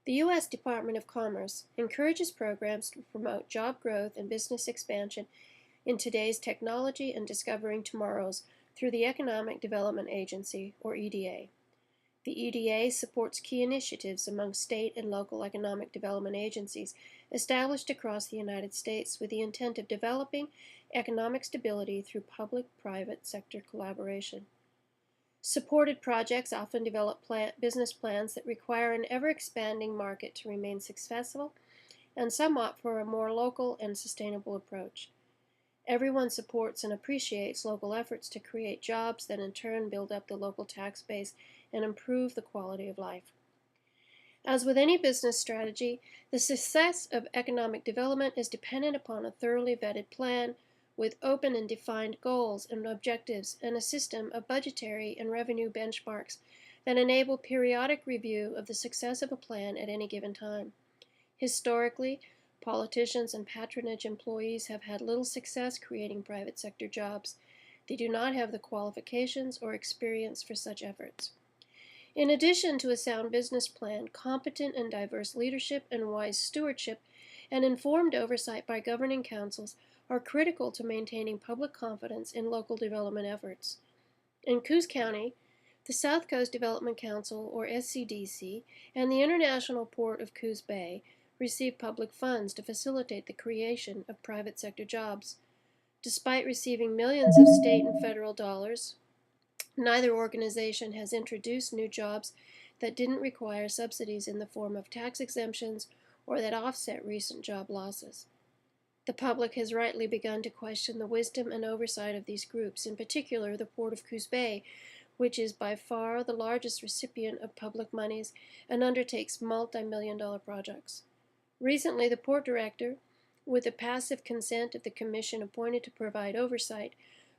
The U.S. Department of Commerce encourages programs to promote job growth and business expansion in today's technology and discovering tomorrow's through the Economic Development Agency, or EDA. The EDA supports key initiatives among state and local economic development agencies established across the United States with the intent of developing economic stability through public-private sector collaboration. Supported projects often develop business plans that require an ever-expanding market to remain successful, and some opt for a more local and sustainable approach. Everyone supports and appreciates local efforts to create jobs that in turn build up the local tax base and improve the quality of life. As with any business strategy, the success of economic development is dependent upon a thoroughly vetted plan with open and defined goals and objectives and a system of budgetary and revenue benchmarks that enable periodic review of the success of a plan at any given time. Historically, politicians and patronage employees have had little success creating private sector jobs. They do not have the qualifications or experience for such efforts. In addition to a sound business plan, competent and diverse leadership and wise stewardship and informed oversight by governing councils are critical to maintaining public confidence in local development efforts. In Coos County, the South Coast Development Council, or SCDC, and the International Port of Coos Bay receive public funds to facilitate the creation of private sector jobs. Despite receiving millions of state and federal dollars, neither organization has introduced new jobs that didn't require subsidies in the form of tax exemptions or that offset recent job losses. The public has rightly begun to question the wisdom and oversight of these groups, in particular the Port of Coos Bay, which is by far the largest recipient of public monies and undertakes multi-million-dollar projects. Recently, the port director, with the passive consent of the commission appointed to provide oversight,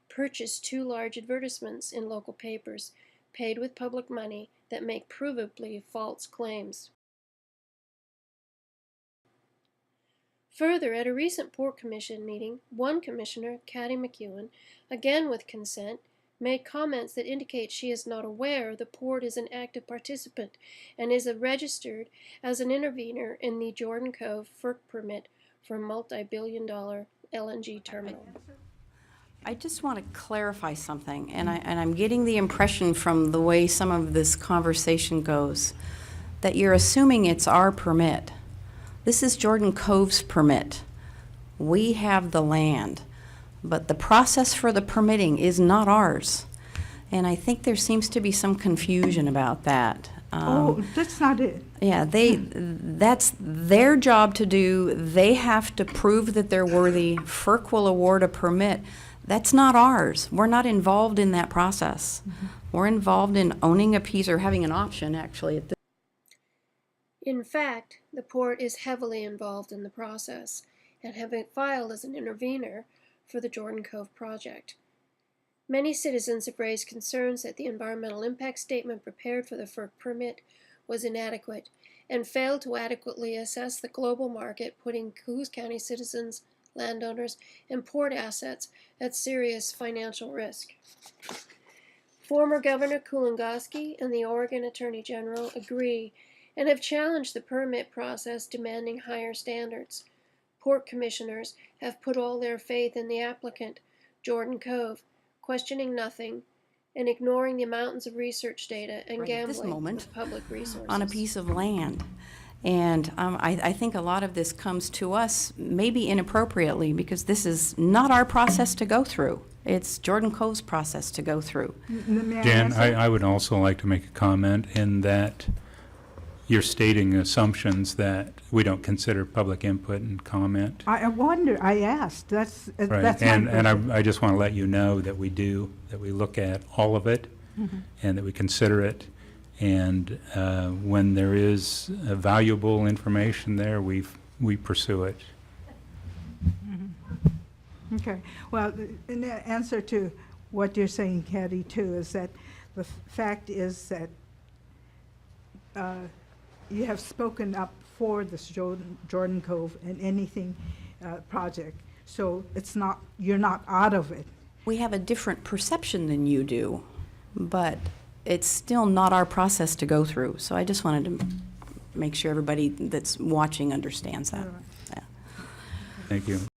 purchased 2 large advertisements in local papers, paid with public money, that make provably false claims. Further, at a recent Port Commission meeting, one commissioner, Kathy McEwen, again with consent, made comments that indicate she is not aware the port is an active participant and is registered as an intervenor in the Jordan Cove FERC permit for a multi-billion-dollar LNG terminal. I just want to clarify something, and I'm getting the impression from the way some of this conversation goes that you're assuming it's our permit. This is Jordan Cove's permit. We have the land, but the process for the permitting is not ours. And I think there seems to be some confusion about that. That's not it. Yeah, that's their job to do. They have to prove that they're worthy. FERC will award a permit. That's not ours. We're not involved in that process. Mm-hmm. We're involved in owning a piece or having an option, actually, at this. In fact, the port is heavily involved in the process and have filed as an intervenor for the Jordan Cove project. Many citizens have raised concerns that the environmental impact statement prepared for the FERC permit was inadequate and failed to adequately assess the global market, putting Coos County citizens, landowners, and port assets at serious financial risk. Former Governor Kulongoski and the Oregon Attorney General agree and have challenged the permit process, demanding higher standards. Port commissioners have put all their faith in the applicant, Jordan Cove, questioning nothing and ignoring the mountains of research data and gambling with public resources. On a piece of land. And I think a lot of this comes to us maybe inappropriately because this is not our process to go through. It's Jordan Cove's process to go through. Jan, I would also like to make a comment in that you're stating assumptions that we don't consider public input and comment. I wonder, I asked, that's right. And I just want to let you know that we do, that we look at all of it mm-hmm. and that we consider it. And when there is valuable information there, we pursue it. Mm-hmm. Okay. Well, in answer to what you're saying, Kathy, too, is that the fact is that you have spoken up for this Jordan Cove and anything project, so it's not, you're not out of it. We have a different perception than you do, but it's still not our process to go through. So I just wanted to make sure everybody that's watching understands that. All right. Yeah. Thank you.